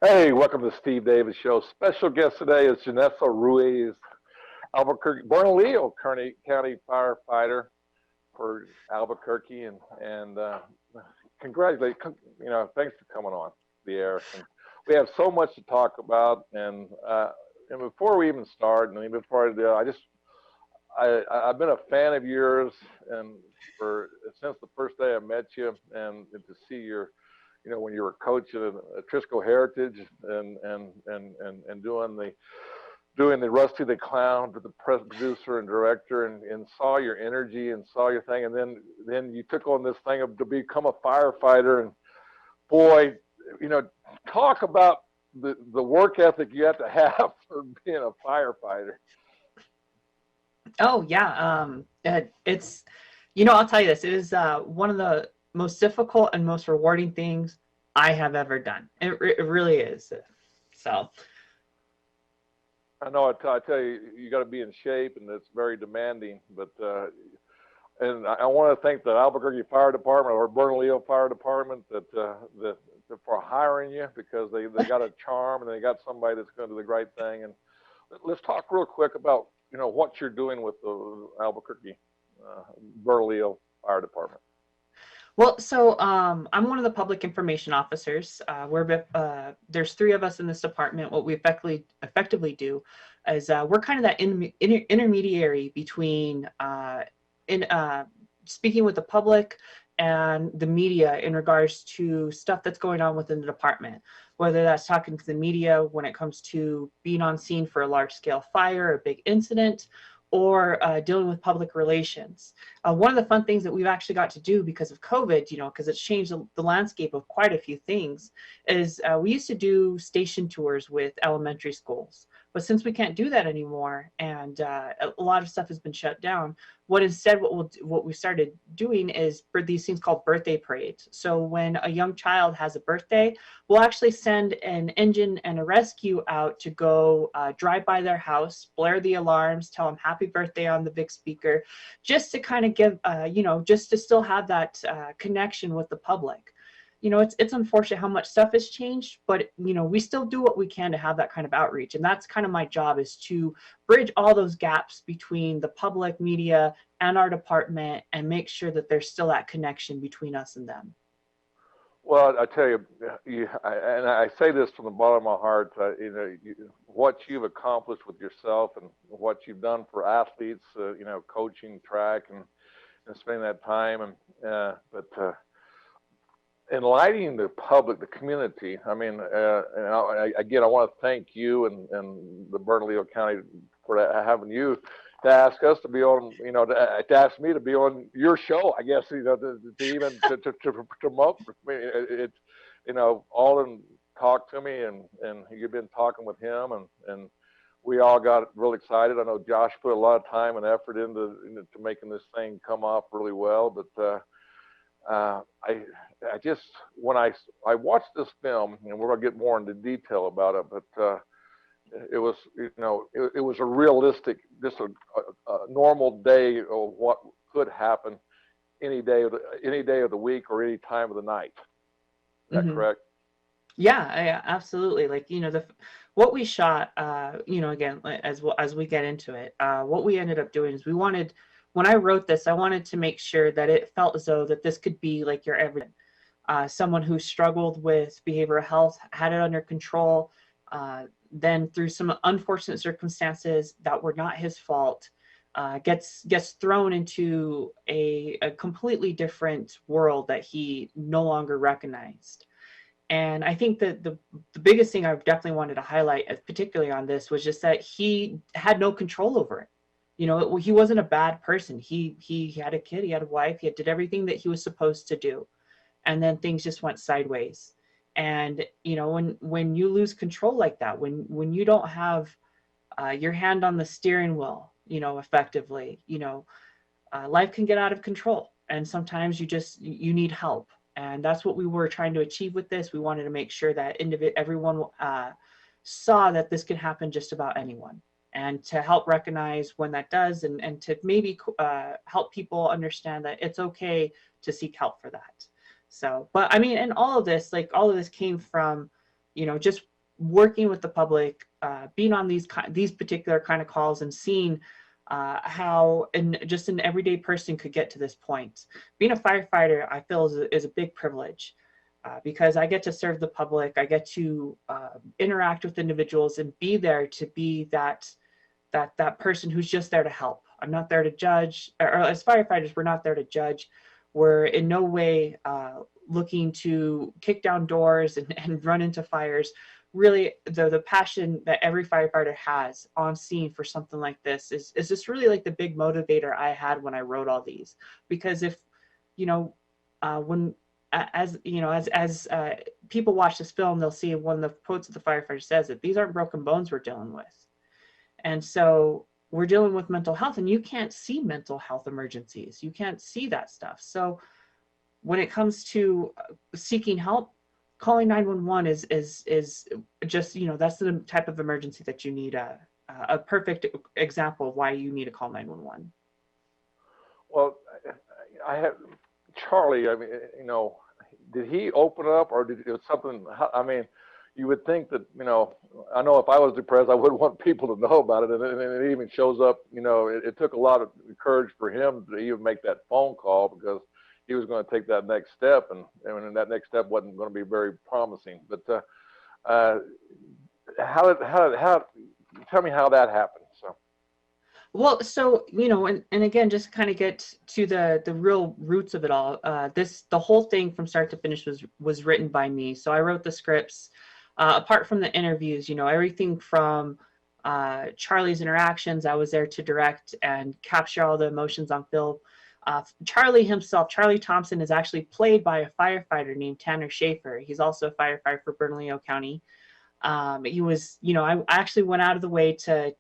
Hey, welcome to Steve Davis Show. Special guest today is Janessa Ruiz, Albuquerque, Bernalillo County Firefighter for Albuquerque, and congratulate, thanks for coming on the air. And we have so much to talk about, and before we even start, and before I do, I've been a fan of yours, and for since the first day I met you, and to see your when you were coaching at Trisco Heritage and doing the Rusty the Clown with the press producer and director, and saw your energy and saw your thing, and then you took on this thing of to become a firefighter, and boy, talk about the work ethic you have to have for being a firefighter. Oh yeah, it's I'll tell you this. It is one of the most difficult and most rewarding things I have ever done. It really is. So I know. I tell you, you got to be in shape, and it's very demanding. But and I want to thank the Albuquerque Fire Department or Bernalillo Fire Department that for hiring you, because they got a charm and they got somebody that's going to do the right thing. And let's talk real quick about what you're doing with the Albuquerque Bernalillo Fire Department. well, so I'm one of the public information officers. There's three of us in this department. What we effectively do is we're kind of that intermediary between in speaking with the public and the media in regards to stuff that's going on within the department, whether that's talking to the media when it comes to being on scene for a large scale fire, a big incident, or dealing with public relations. One of the fun things that we've actually got to do because of COVID, because it's changed the landscape of quite a few things, is we used to do station tours with elementary schools. But since we can't do that anymore, and a lot of stuff has been shut down, what we started doing is for these things called birthday parades. So when a young child has a birthday, we'll actually send an engine and a rescue out to go drive by their house, blare the alarms, tell them happy birthday on the big speaker, just to kind of give, just to still have that connection with the public. It's unfortunate how much stuff has changed, but we still do what we can to have that kind of outreach. And that's kind of my job, is to bridge all those gaps between the public, media, and our department, and make sure that there's still that connection between us and them. Well, I tell you, and I say this from the bottom of my heart. What you've accomplished with yourself and what you've done for athletes, coaching track and spending that time, but enlightening the public, the community. I mean, again, I want to thank you and the Bernalillo County for having you to ask us to be on, to ask me to be on your show. I guess to even to promote. I mean, it's Alden talked to me, and you've been talking with him, and we all got real excited. I know Josh put a lot of time and effort into to making this thing come off really well, but. I just when I watched this film, and we're gonna get more into detail about it, but it was it was a realistic, just a normal day of what could happen any day of the week or any time of the night. Is that Mm-hmm. correct? Yeah, absolutely. Like, what we shot, again, as we get into it, what we ended up doing is when I wrote this, I wanted to make sure that it felt as though that this could be like your everyday, someone who struggled with behavioral health, had it under control, then through some unfortunate circumstances that were not his fault, gets thrown into a completely different world that he no longer recognized. And I think that the biggest thing I definitely wanted to highlight, particularly on this, was just that he had no control over it. He wasn't a bad person. He had a kid, he had a wife, he did everything that he was supposed to do, and then things just went sideways. And when you lose control like that, when you don't have your hand on the steering wheel, effectively, life can get out of control, and sometimes you need help. And that's what we were trying to achieve with this. We wanted to make sure that everyone saw that this could happen just about anyone, and to help recognize when that does, and to maybe help people understand that it's okay to seek help for that. So, but I mean, and all of this came from, just working with the public, being on these particular kind of calls and seeing how just an everyday person could get to this point. Being a firefighter, I feel, is a big privilege because I get to serve the public. I get to interact with individuals and be there to be that person who's just there to help. I'm not there to judge, or as firefighters, we're not there to judge. We're in no way looking to kick down doors and run into fires. Really, the passion that every firefighter has on scene for something like this is just really like the big motivator I had when I wrote all these. Because if, you know, when as you know, as people watch this film, they'll see one of the quotes that the firefighter says that these aren't broken bones we're dealing with. And so we're dealing with mental health, and you can't see mental health emergencies. You can't see that stuff. So when it comes to seeking help, calling 911 is just, you know, that's the type of emergency that you need a perfect example of why you need to call 911. Well, I have Charlie. I mean, you know, did he open up, or did it was something? I mean, you would think that, you know, I know if I was depressed, I wouldn't want people to know about it, and it even shows up. You know, it took a lot of courage for him to even make that phone call because he was going to take that next step, and that next step wasn't going to be very promising. But tell me how that happened. So. Well, so, you know, and again, just kind of get to the real roots of it all. The whole thing from start to finish was written by me. So I wrote the scripts. Apart from the interviews, you know, everything from Charlie's interactions, I was there to direct and capture all the emotions on film. Charlie himself, Charlie Thompson, is actually played by a firefighter named Tanner Schaefer. He's also a firefighter for Bernalillo County. He was, you know, I actually went out of the way to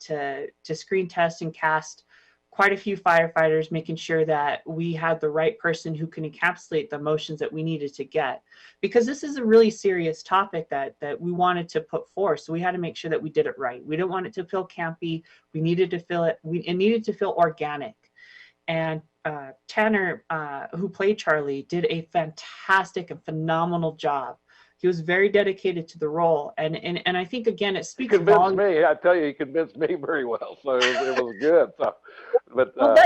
screen test and cast quite a few firefighters, making sure that we had the right person who can encapsulate the emotions that we needed to get, because this is a really serious topic that we wanted to put forth. So we had to make sure that we did it right. We didn't want it to feel campy. We needed to feel it. It needed to feel organic. And Tanner, who played Charlie, did a fantastic and phenomenal job. He was very dedicated to the role, and I think, again, it speaks volumes. He convinced me. I tell you, he convinced me very well. So it was good. So, but well,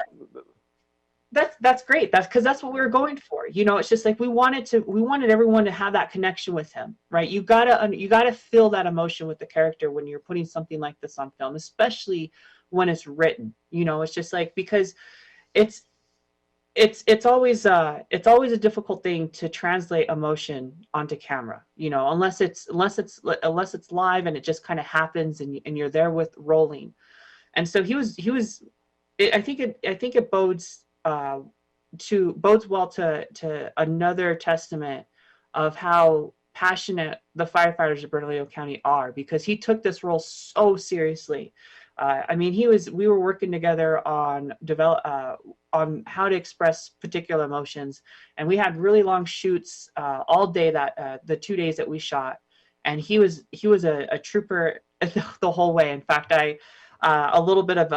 that's great. That's because that's what we were going for. You know, it's just like we wanted everyone to have that connection with him, right? You gotta feel that emotion with the character when you're putting something like this on film, especially when it's written. You know, it's just like, because it's always a difficult thing to translate emotion onto camera, you know, unless it's live and it just kind of happens and you're there with rolling. And so I think it bodes well to another testament of how passionate the firefighters of Bernalillo County are, because he took this role so seriously. I mean, we were working together on how to express particular emotions, and we had really long shoots all day the 2 days that we shot, and he was a trooper the whole way. In fact, a little bit of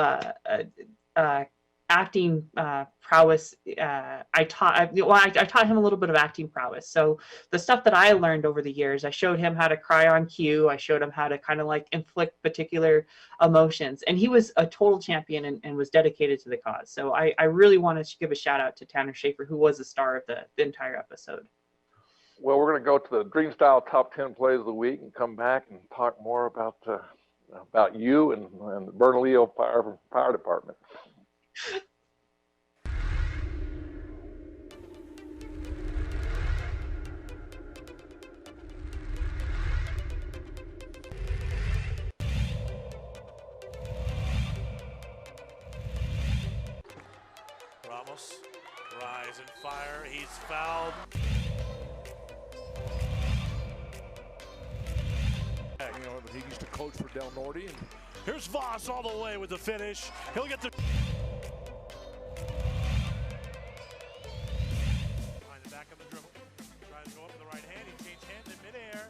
acting prowess. I taught him a little bit of acting prowess. So the stuff that I learned over the years, I showed him how to cry on cue. I showed him how to kind of like inflict particular emotions, and he was a total champion and was dedicated to the cause. So I really wanted to give a shout out to Tanner Schaefer, who was the star of the entire episode. Well, we're going to go to the Dream Style Top 10 Plays of the Week and come back and talk more about you and the Bernalillo Fire Department. Ramos, rise and fire. He's fouled. You know, he used to coach for Del Norte. And here's Voss all the way with the finish. He'll get the behind the back of the dribble. Tries to go up with the right hand. He changed hands in midair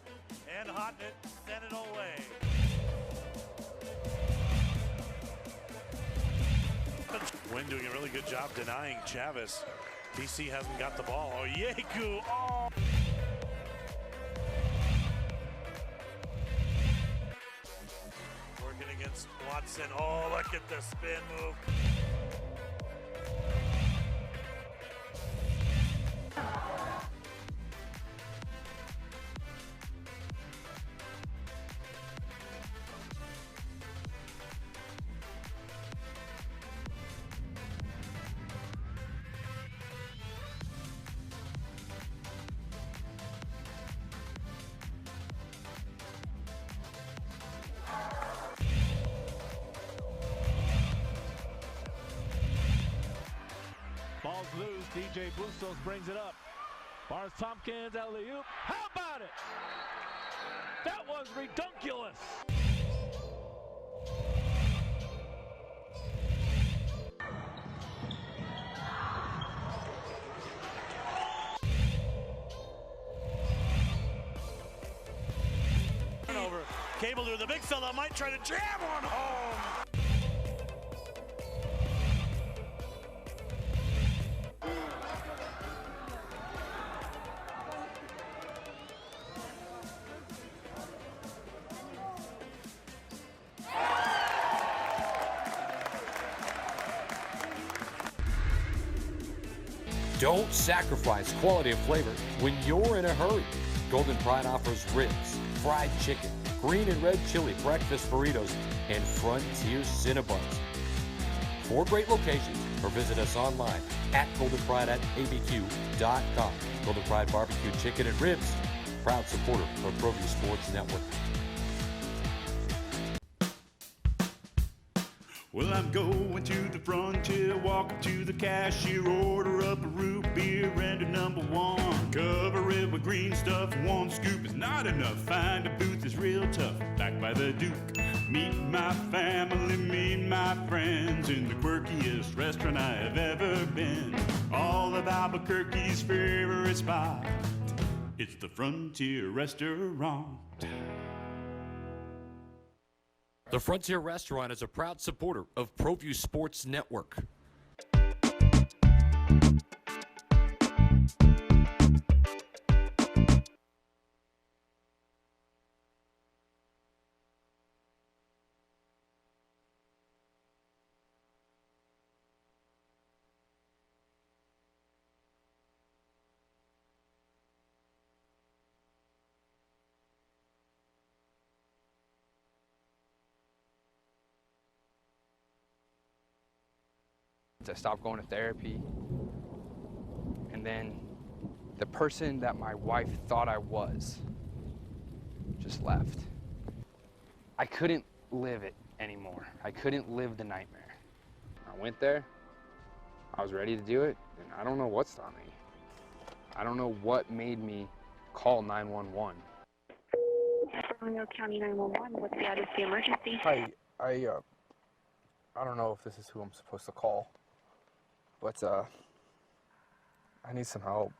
and hotting it, sent it away. Wynn doing a really good job denying Chavez. DC hasn't got the ball. Oh, Yeku! Oh! Watson, oh, look at the spin move. Ball's loose. DJ Bustos brings it up. Barnes Tompkins, alley-oop. How about it? That was redunculous. Turnover. Cable to the big fella might try to jam one home. Don't sacrifice quality of flavor when you're in a hurry. Golden Pride offers ribs, fried chicken, green and red chili breakfast burritos, and Frontier Cinnabons. 4 great locations, or visit us online at goldenpride@abq.com. Golden Pride Barbecue Chicken and Ribs, proud supporter of Proview Sports Network. Well, I'm going to the frontier, walking to the cashier, order up a root beer and a #1. Cover it with green stuff, 1 scoop is not enough. Find a booth is real tough, back by the Duke. Meet my family, meet my friends in the quirkiest restaurant I have ever been. All of Albuquerque's favorite spot, it's the Frontier Restaurant. The Frontier Restaurant is a proud supporter of Proview Sports Network. I stopped going to therapy, and then the person that my wife thought I was just left. I couldn't live it anymore. I couldn't live the nightmare. I went there, I was ready to do it, and I don't know what stopped me. I don't know what made me call 911. Bernalillo County 911, what's the address of the emergency? Hi, I don't know if this is who I'm supposed to call, but I need some help.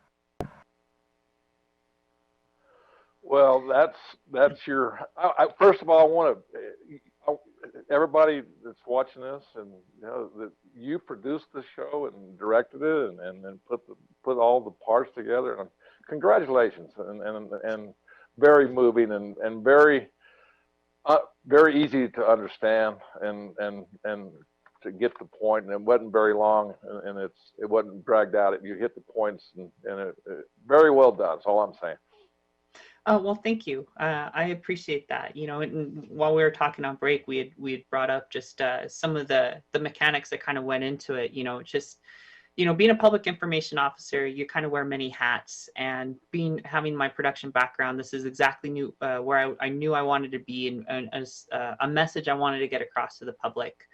Well, that's your. First of all, I want to everybody that's watching this, and that you produced the show and directed it, and put all the parts together. And congratulations, and very moving and very easy to understand and to get the point. And it wasn't very long, and it wasn't dragged out. You hit the points, and it very well done. That's all I'm saying. Oh, well, thank you. I appreciate that. And while we were talking on break, we had brought up just some of the mechanics that kind of went into it. Just, being a public information officer, you kind of wear many hats, and having my production background, this is exactly where I knew I wanted to be, and as a message I wanted to get across to the public.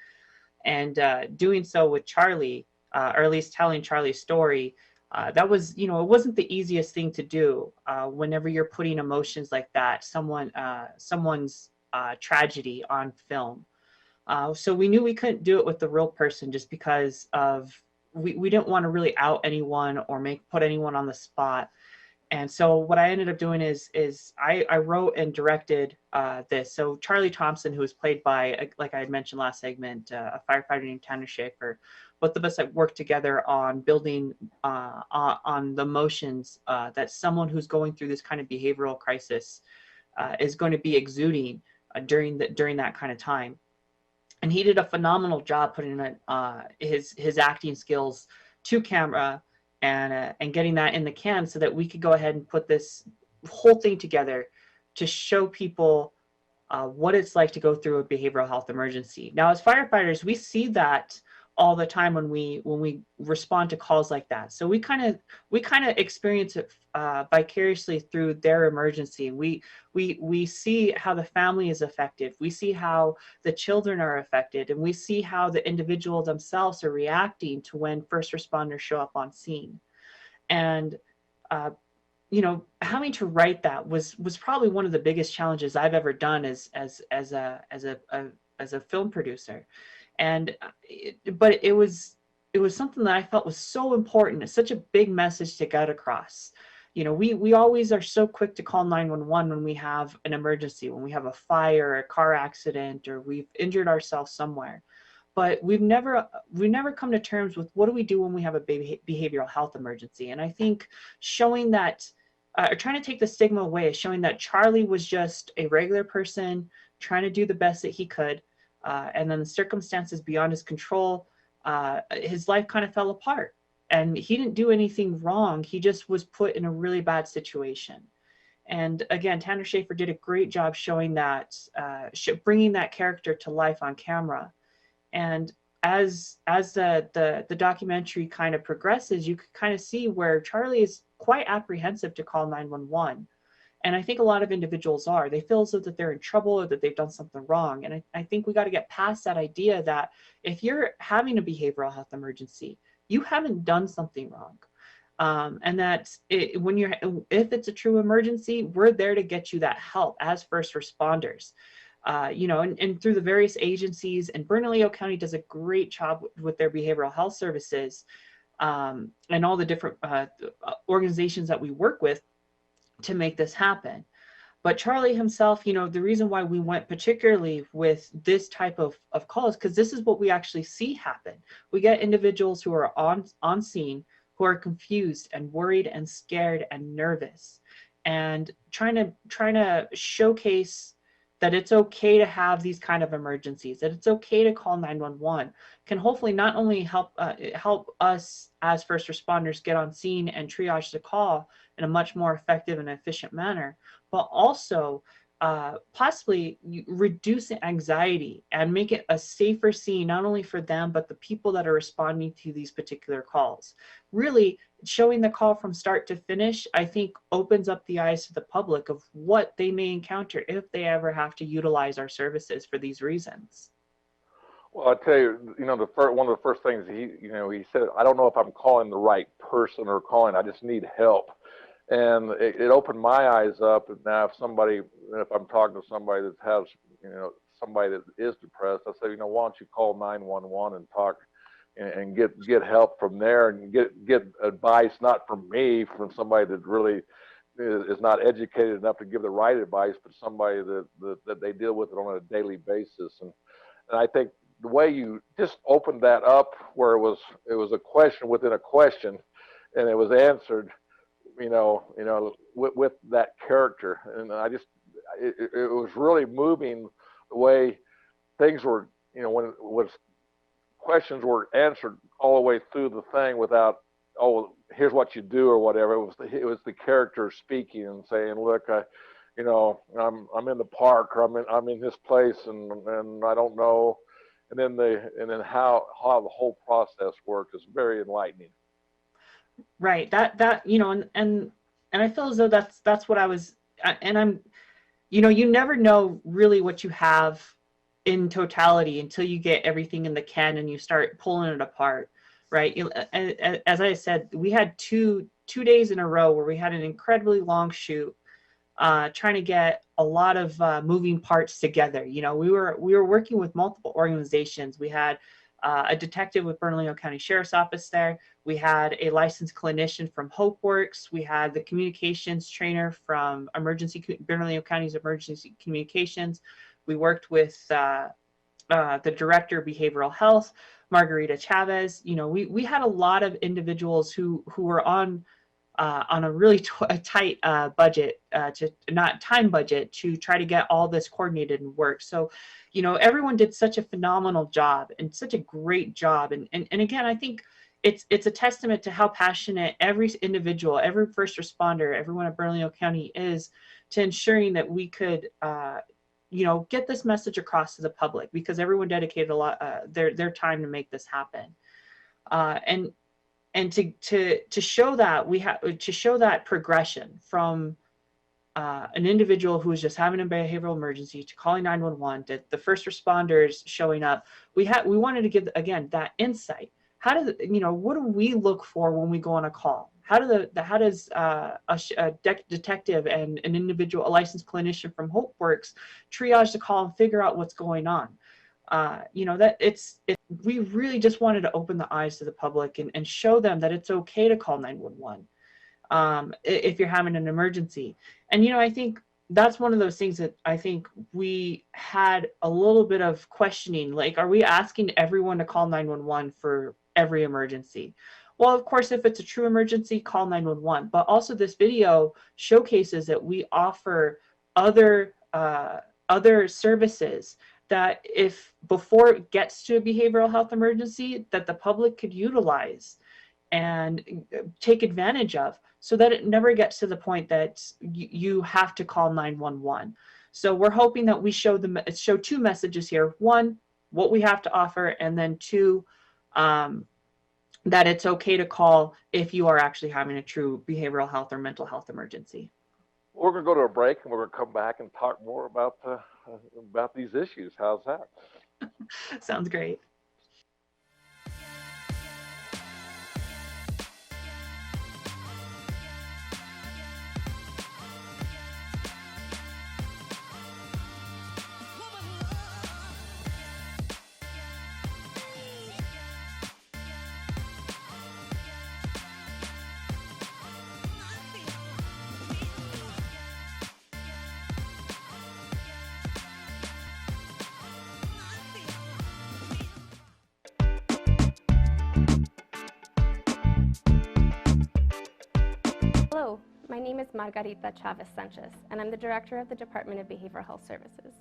And doing so with Charlie, or at least telling Charlie's story, that was, it wasn't the easiest thing to do. Whenever you're putting emotions like that, someone's tragedy on film. So we knew we couldn't do it with the real person, just because of we didn't want to really out anyone or put anyone on the spot. And so what I ended up doing is I wrote and directed this. So Charlie Thompson, who was played by, like I had mentioned last segment, a firefighter named Tanner Schaefer, both of us have worked together on building on the emotions that someone who's going through this kind of behavioral crisis is going to be exuding during that kind of time. And he did a phenomenal job putting his acting skills to camera and getting that in the can so that we could go ahead and put this whole thing together to show people what it's like to go through a behavioral health emergency. Now, as firefighters, we see that all the time when we respond to calls like that. So we kind of experience it vicariously through their emergency. We see how the family is affected. We see how the children are affected, and we see how the individual themselves are reacting to when first responders show up on scene. And having to write that was probably one of the biggest challenges I've ever done as a film producer. But it was something that I felt was so important. It's such a big message to get across. We always are so quick to call 911 when we have an emergency, when we have a fire, a car accident, or we've injured ourselves somewhere. But we've never come to terms with what do we do when we have a behavioral health emergency. And I think showing that, trying to take the stigma away, showing that Charlie was just a regular person trying to do the best that he could. And then the circumstances beyond his control, his life kind of fell apart. And he didn't do anything wrong. He just was put in a really bad situation. And again, Tanner Schaefer did a great job showing that, bringing that character to life on camera. And as the documentary kind of progresses, you could kind of see where Charlie is quite apprehensive to call 911. And I think a lot of individuals are. They feel as though that they're in trouble or that they've done something wrong. And I think we got to get past that idea that if you're having a behavioral health emergency, you haven't done something wrong. And that if it's a true emergency, we're there to get you that help as first responders. And through the various agencies, and Bernalillo County does a great job with their behavioral health services, and all the different organizations that we work with to make this happen. But Charlie himself, the reason why we went particularly with this type of call is because this is what we actually see happen. We get individuals who are on scene who are confused and worried and scared and nervous, and trying to showcase that it's okay to have these kind of emergencies, that it's okay to call 911, can hopefully not only help us as first responders get on scene and triage the call in a much more effective and efficient manner, but also possibly reduce anxiety and make it a safer scene, not only for them, but the people that are responding to these particular calls. Really, showing the call from start to finish, I think, opens up the eyes to the public of what they may encounter if they ever have to utilize our services for these reasons. Well, I tell you, one of the first things he said, I don't know if I'm calling the right person or calling, I just need help. And it opened my eyes up. And now if I'm talking to somebody that has, somebody that is depressed, I say, why don't you call 911 and talk and get help from there, and get advice, not from me, from somebody that really is not educated enough to give the right advice, but somebody that they deal with it on a daily basis. And I think the way you just opened that up, where it was a question within a question, and it was answered, with that character, and it was really moving the way things were, when it was questions were answered all the way through the thing without, oh, here's what you do or whatever. It was the character speaking and saying, look, I'm in the park, or I'm in this place, and I don't know. And then how the whole process worked is very enlightening. Right. That and I feel as though that's what I was, and I'm, you never know really what you have in totality until you get everything in the can and you start pulling it apart, right? As I said, we had two days in a row where we had an incredibly long shoot, trying to get a lot of moving parts together. We were working with multiple organizations. We had a detective with Bernalillo County Sheriff's Office there. We had a licensed clinician from HopeWorks. We had the communications trainer from Bernalillo County's Emergency Communications. We worked with the director of behavioral health, Margarita Chavez. We had a lot of individuals who were on on a really tight budget, time budget, to try to get all this coordinated and work. So, everyone did such a phenomenal job and such a great job. And again, I think it's a testament to how passionate every individual, every first responder, everyone at Bernalillo County is to ensuring that we could, get this message across to the public, because everyone dedicated a lot their time to make this happen. And to show that that progression from an individual who was just having a behavioral emergency to calling 911, to the first responders showing up, we wanted to give, again, that insight. What do we look for when we go on a call? How does a detective and an individual, a licensed clinician from HopeWorks, triage the call and figure out what's going on? We really just wanted to open the eyes to the public and show them that it's okay to call 911 if you're having an emergency. And I think that's one of those things that I think we had a little bit of questioning, like, are we asking everyone to call 911 for every emergency? Well, of course, if it's a true emergency, call 911. But also, this video showcases that we offer other services that, if before it gets to a behavioral health emergency, that the public could utilize and take advantage of, so that it never gets to the point that you have to call 911. So we're hoping that we show two messages here. One, what we have to offer, and then two, that it's okay to call if you are actually having a true behavioral health or mental health emergency. We're going to go to a break, and we're going to come back and talk more about these issues. How's that? Sounds great. Hello, my name is Margarita Chavez Sanchez, and I'm the Director of the Department of Behavioral Health Services.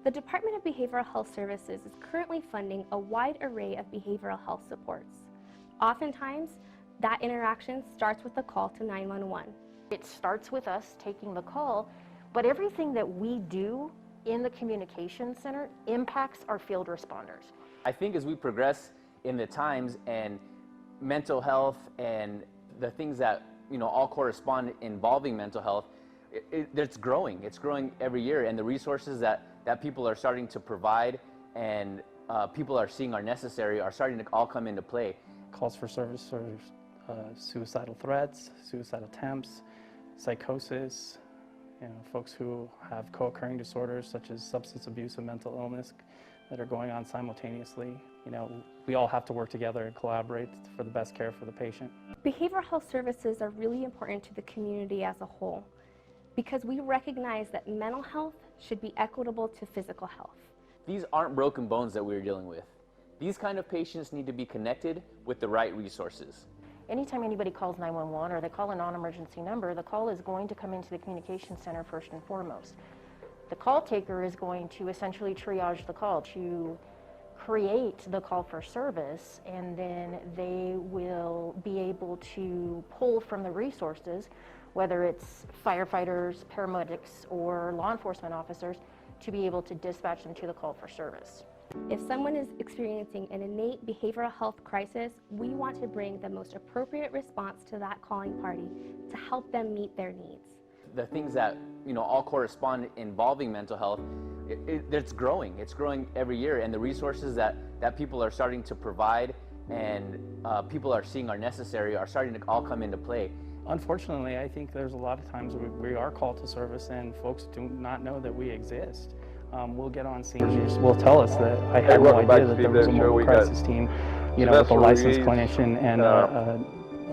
The Department of Behavioral Health Services is currently funding a wide array of behavioral health supports. Oftentimes, that interaction starts with a call to 911. It starts with us taking the call, but everything that we do in the communication center impacts our field responders. I think as we progress in the times, and mental health and the things that all correspond involving mental health, it's growing. It's growing every year, and the resources that people are starting to provide and people are seeing are necessary are starting to all come into play. Calls for service or suicidal threats, suicide attempts, psychosis, folks who have co-occurring disorders such as substance abuse and mental illness that are going on simultaneously. We all have to work together and collaborate for the best care for the patient. Behavioral health services are really important to the community as a whole, because we recognize that mental health should be equitable to physical health. These aren't broken bones that we're dealing with. These kind of patients need to be connected with the right resources. Anytime anybody calls 911 or they call a non-emergency number, the call is going to come into the communication center first and foremost. The call taker is going to essentially triage the call to create the call for service, and then they will be able to pull from the resources, whether it's firefighters, paramedics, or law enforcement officers, to be able to dispatch them to the call for service. If someone is experiencing an innate behavioral health crisis, we want to bring the most appropriate response to that calling party to help them meet their needs. The things that all correspond involving mental health, it's growing. It's growing every year, and the resources that people are starting to provide and people are seeing are necessary are starting to all come into play. Unfortunately, I think there's a lot of times we are called to service and folks do not know that we exist. We'll get on scene, will tell us that I had no idea that there was a mobile crisis team, with a licensed clinician and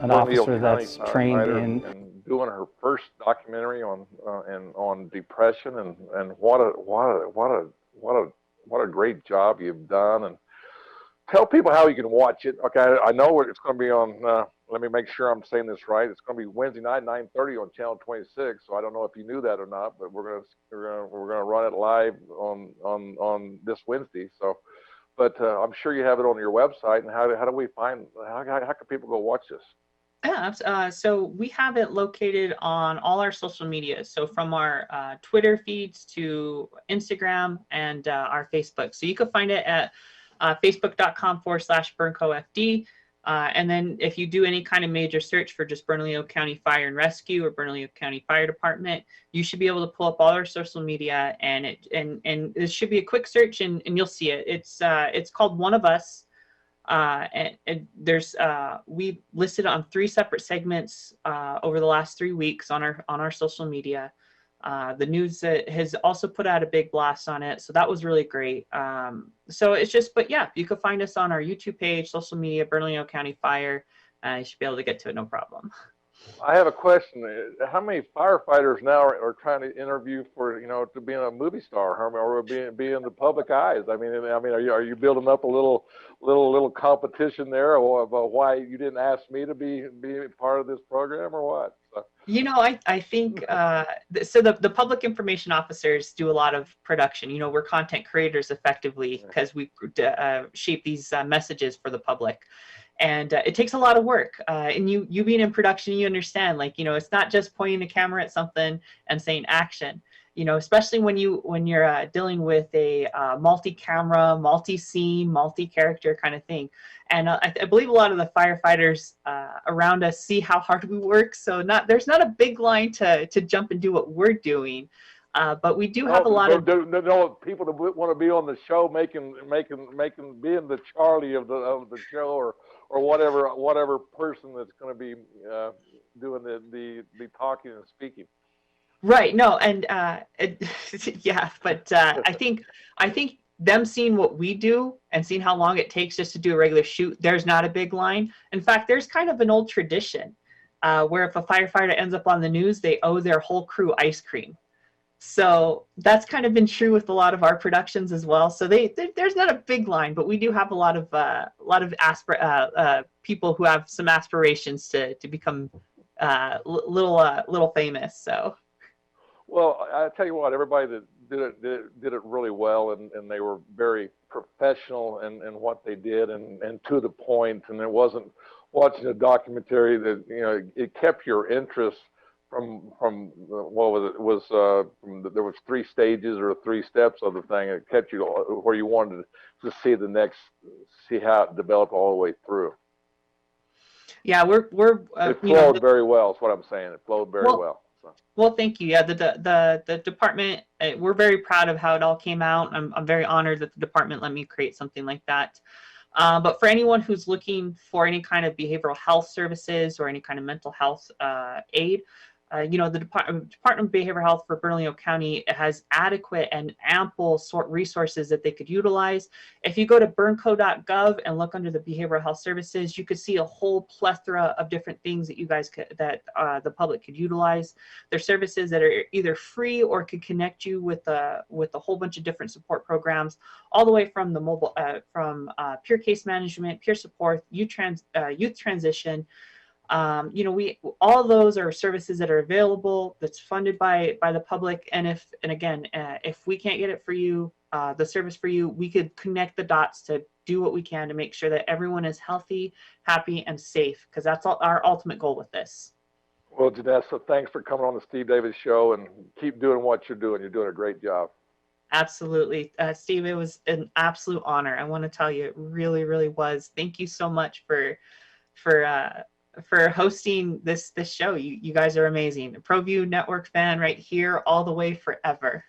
an officer that's trained in doing her first documentary on depression, and what a great job you've done. And tell people how you can watch it. Okay, I know it's going to be on let me make sure I'm saying this right. It's going to be Wednesday night, 9:30 on Channel 26. So I don't know if you knew that or not, but we're gonna run it live on this Wednesday. So, but I'm sure you have it on your website. And how do we find? How can people go watch this? Yeah, so we have it located on all our social media. So from our Twitter feeds to Instagram and our Facebook. So you can find it at facebook.com/BerncoFD. And then if you do any kind of major search for just Bernalillo County Fire and Rescue or Bernalillo County Fire Department, you should be able to pull up all our social media, and it should be a quick search, and you'll see it. It's called One of Us. And there's we listed on 3 separate segments over the last 3 weeks on our social media. The news has also put out a big blast on it, so that was really great. So it's just, but yeah, you can find us on our YouTube page, social media, Bernalillo County Fire. You should be able to get to it, no problem. I have a question. How many firefighters now are trying to interview for, to be a movie star or be in the public eyes? I mean, are you building up a little competition there, or about why you didn't ask me to be part of this program, or what? So. I think so. The public information officers do a lot of production. We're content creators effectively because we shape these messages for the public. And it takes a lot of work. And you being in production, you understand, it's not just pointing a camera at something and saying action, especially when you're dealing with a multi-camera, multi-scene, multi-character kind of thing. And I believe a lot of the firefighters around us see how hard we work. So there's not a big line to jump and do what we're doing. But we do have a lot of people that want to be on the show, being the Charlie of the show, or whatever person that's going to be doing the talking and speaking. Right. No. And yeah, but I think them seeing what we do and seeing how long it takes just to do a regular shoot, there's not a big line. In fact, there's kind of an old tradition where if a firefighter ends up on the news, they owe their whole crew ice cream. So that's kind of been true with a lot of our productions as well. So there's not a big line, but we do have a lot of people who have some aspirations to become little famous. So. Well, I tell you what, everybody that did it really well, and they were very professional in what they did, and to the point. And it wasn't watching a documentary that it kept your interest. From what was it? There was 3 stages or 3 steps of the thing. It kept you where you wanted to see how it developed all the way through. Yeah, it flowed very well. That's what I'm saying. It flowed very well. So. Well, thank you. Yeah, the department, we're very proud of how it all came out. I'm very honored that the department let me create something like that. But for anyone who's looking for any kind of behavioral health services or any kind of mental health aid, the Department of Behavioral Health for Bernalillo County has adequate and ample resources that they could utilize. If you go to bernco.gov and look under the behavioral health services, you could see a whole plethora of different things that the public could utilize. There's services that are either free or could connect you with a whole bunch of different support programs, all the way from the mobile, peer case management, peer support, youth transition. All those are services that are available, that's funded by the public. And if we can't get it for you, the service for you, we could connect the dots to do what we can to make sure that everyone is healthy, happy, and safe, because that's our ultimate goal with this. Well, Janessa, thanks for coming on the Steve Davis Show, and keep doing what you're doing. You're doing a great job. Absolutely. Steve, it was an absolute honor. I want to tell you, it really, really was. Thank you so much for hosting this show. You guys are amazing. A Proview Network fan right here all the way forever.